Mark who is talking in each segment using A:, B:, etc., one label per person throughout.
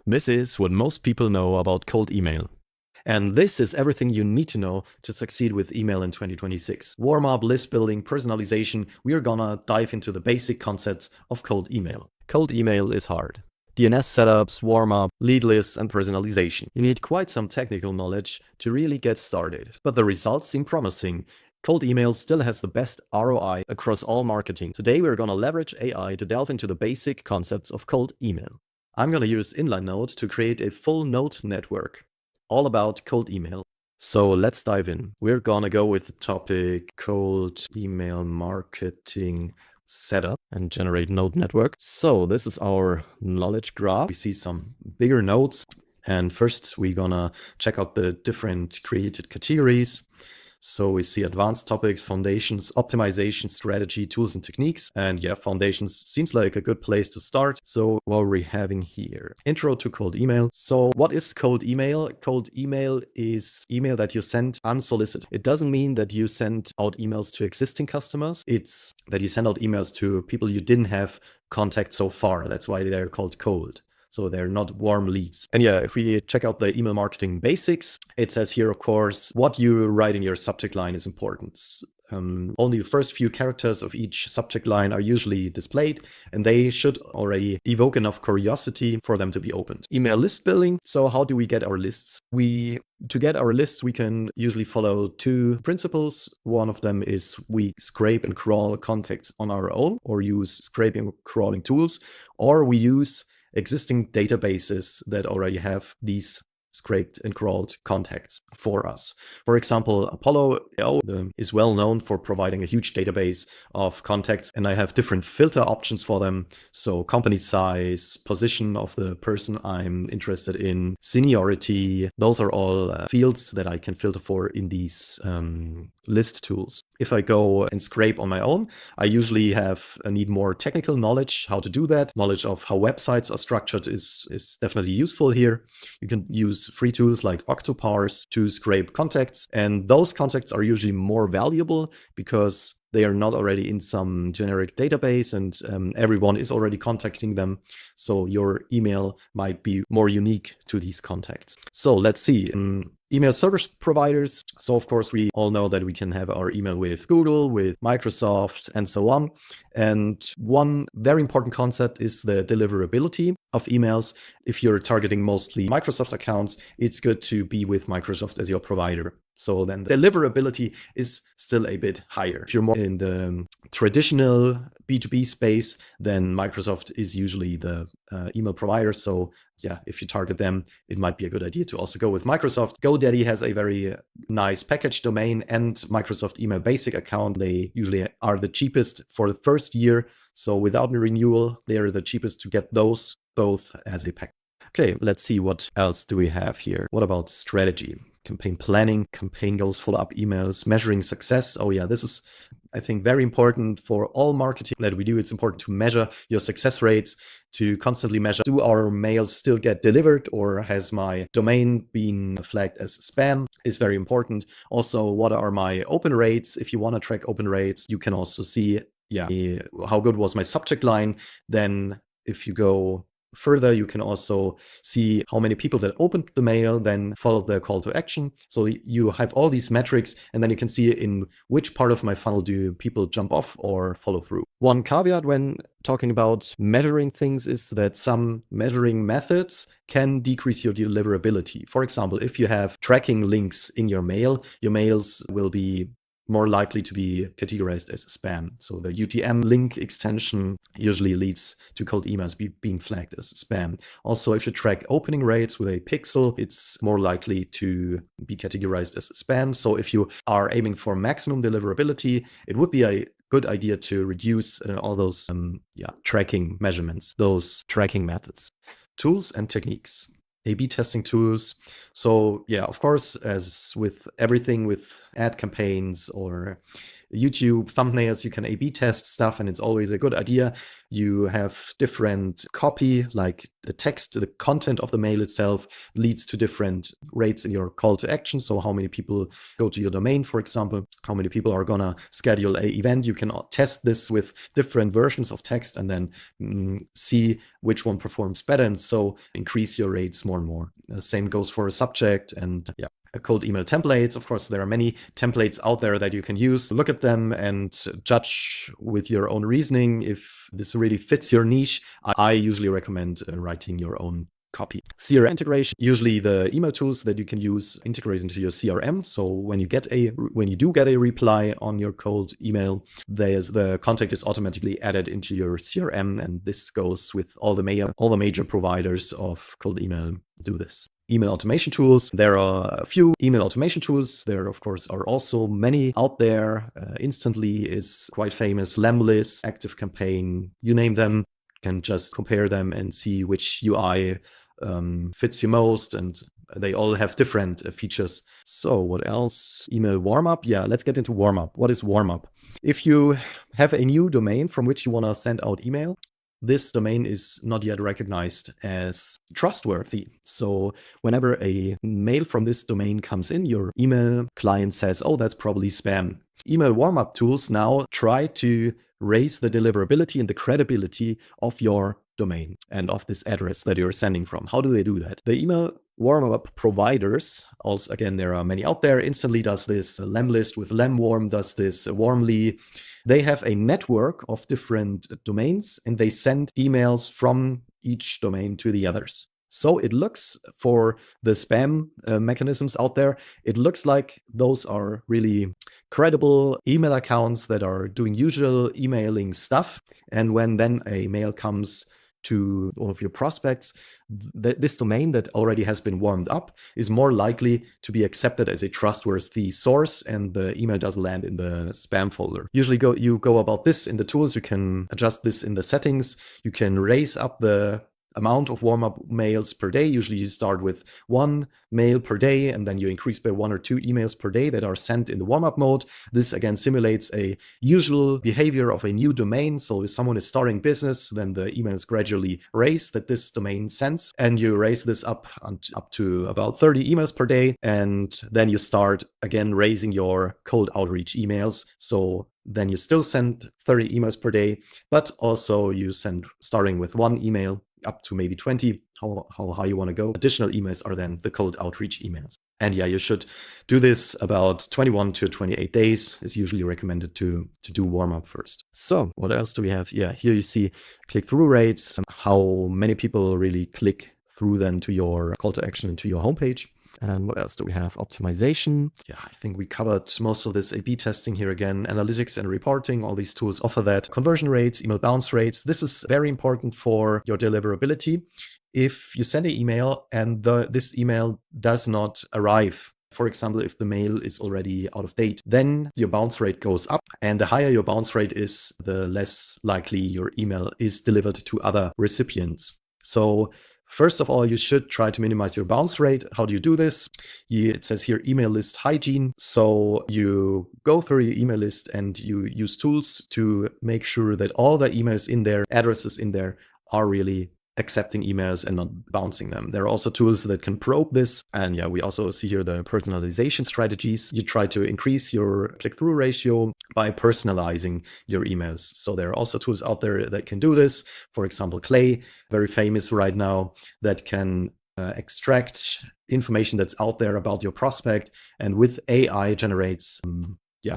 A: This is what most people know about cold email. And this is everything you need to know to succeed with email in 2026. Warm-up, list building, personalization, we are gonna dive into the basic concepts of cold email. Cold email is hard. DNS setups, warm-up, lead lists, and personalization. You need quite some technical knowledge to really get started. But the results seem promising. Cold email still has the best ROI across all marketing. Today we're gonna leverage AI to delve into the basic concepts of cold email. I'm gonna use inline node to create a full node network, all about cold email. So let's dive in. We're gonna go with the topic cold email marketing setup and generate node network. So this is our knowledge graph. We see some bigger nodes. And first we're gonna check out the different created categories. So we see advanced topics, foundations, optimization, strategy, tools, and techniques. And yeah, foundations seems like a good place to start. So what are we having here? Intro to cold email. So what is cold email? Cold email is email that you send unsolicited. It doesn't mean that you send out emails to existing customers. It's that you send out emails to people you didn't have contact so far. That's why they're called cold. So they're not warm leads. And yeah, if we check out the email marketing basics, it says here, of course, what you write in your subject line is important. Only the first few characters of each subject line are usually displayed, and they should already evoke enough curiosity for them to be opened. Email list building. So how do we get our lists? To get our list, we can usually follow two principles. One of them is we scrape and crawl contacts on our own, or use scraping or crawling tools, or we use existing databases that already have these scraped and crawled contacts for us. For example, Apollo is well known for providing a huge database of contacts, and I have different filter options for them. So company size, position of the person I'm interested in, seniority, those are all fields that I can filter for in these list tools. If I go and scrape on my own, I usually need more technical knowledge how to do that. Knowledge of how websites are structured is definitely useful here. You can use free tools like Octoparse to scrape contacts, and those contacts are usually more valuable because they are not already in some generic database, and everyone is already contacting them. So your email might be more unique to these contacts. So let's see. Email service providers. So of course, we all know that we can have our email with Google, with Microsoft, and so on. And one very important concept is the deliverability of emails. If you're targeting mostly Microsoft accounts, it's good to be with Microsoft as your provider. So then the deliverability is still a bit higher. If you're more in the traditional B2B space, then Microsoft is usually the email provider. So yeah, if you target them, it might be a good idea to also go with Microsoft. GoDaddy has a very nice package domain and Microsoft Email Basic account. They usually are the cheapest for the first year. So without a renewal, they are the cheapest to get those both as a package. Okay, let's see what else do we have here. What about strategy? Campaign planning, campaign goals, follow-up emails, measuring success. Oh yeah, this is, I think, very important for all marketing that we do. It's important to measure your success rates, to constantly measure, do our mails still get delivered, or has my domain been flagged as spam, is very important. Also, what are my open rates? If you want to track open rates, you can also see, how good was my subject line. Then if you go further, you can also see how many people that opened the mail, then followed the call to action. So you have all these metrics, and then you can see in which part of my funnel do people jump off or follow through. One caveat when talking about measuring things is that some measuring methods can decrease your deliverability. For example, if you have tracking links in your mail, your mails will be more likely to be categorized as spam. So the UTM link extension usually leads to cold emails being flagged as spam. Also, if you track opening rates with a pixel, it's more likely to be categorized as spam. So if you are aiming for maximum deliverability, it would be a good idea to reduce all those tracking measurements, those tracking methods. Tools and techniques. A/B testing tools. So yeah, of course, as with everything with ad campaigns or YouTube thumbnails, you can A/B test stuff, and it's always a good idea. You have different copy, like the text, the content of the mail itself leads to different rates in your call to action. So how many people go to your domain, for example, how many people are gonna schedule a event. You can test this with different versions of text and then see which one performs better, and so increase your rates more and more. The same goes for a subject and cold email templates. Of course, there are many templates out there that you can use. Look at them and judge with your own reasoning if this really fits your niche. I usually recommend writing your own copy. CRM integration, usually the email tools that you can use integrate into your CRM. So when you do get a reply on your cold email, the contact is automatically added into your CRM, and this goes with all the major providers of cold email do this. Email automation tools. There are a few email automation tools. There, of course, are also many out there. Instantly is quite famous. Lemlist, ActiveCampaign, you name them. You can just compare them and see which UI fits you most, and they all have different features. So what else? Email Warmup. Yeah, let's get into Warmup. What is Warmup? If you have a new domain from which you want to send out email, this domain is not yet recognized as trustworthy. So whenever a mail from this domain comes in, your email client says, oh, that's probably spam. Email warm-up tools now try to raise the deliverability and the credibility of your domain and of this address that you're sending from. How do they do that? The email warm-up providers, also, again, there are many out there. Instantly does this. Lemlist with Lemwarm does this. Warmly. They have a network of different domains, and they send emails from each domain to the others. So it looks, for the spam mechanisms out there, it looks like those are really credible email accounts that are doing usual emailing stuff. And when then a mail comes to all of your prospects, this domain that already has been warmed up is more likely to be accepted as a trustworthy source, and the email doesn't land in the spam folder. Usually you go about this in the tools. You can adjust this in the settings. You can raise up the amount of warm-up mails per day. Usually you start with 1 mail per day, and then you increase by 1 or 2 emails per day that are sent in the warm-up mode. This again simulates a usual behavior of a new domain. So if someone is starting business, then the email is gradually raised that this domain sends, and you raise this up to about 30 emails per day, and then you start again raising your cold outreach emails. So then you still send 30 emails per day, but also you send starting with 1 email up to maybe 20, how high you want to go. Additional emails are then the cold outreach emails. And yeah, you should do this about 21 to 28 days is usually recommended to do warm up first. So what else do we have? Yeah, here you see click-through rates, how many people really click through then to your call to action and to your homepage. And what else do we have? Optimization. Yeah, I think we covered most of this A/B testing here again. Analytics and reporting, all these tools offer that. Conversion rates, email bounce rates. This is very important for your deliverability. If you send an email and this email does not arrive, for example, if the mail is already out of date, then your bounce rate goes up. And the higher your bounce rate is, the less likely your email is delivered to other recipients. So first of all, you should try to minimize your bounce rate. How do you do this? It says here email list hygiene. So you go through your email list and you use tools to make sure that all the emails in there, addresses in there, are really accepting emails and not bouncing them. There are also tools that can probe this. And yeah, we also see here the personalization strategies. You try to increase your click-through ratio by personalizing your emails. So there are also tools out there that can do this. For example, Clay, very famous right now, that can extract information that's out there about your prospect, and with AI generates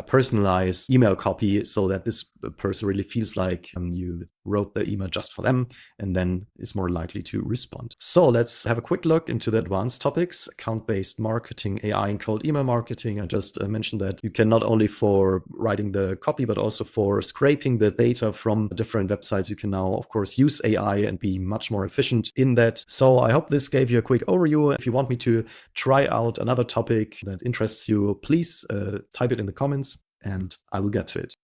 A: personalized email copy so that this person really feels like you wrote the email just for them, and then is more likely to respond. So let's have a quick look into the advanced topics: account-based marketing, AI and cold email marketing. I just mentioned that you can not only for writing the copy, but also for scraping the data from different websites. You can now, of course, use AI and be much more efficient in that. So I hope this gave you a quick overview. If you want me to try out another topic that interests you, please type it in the comments and I will get to it.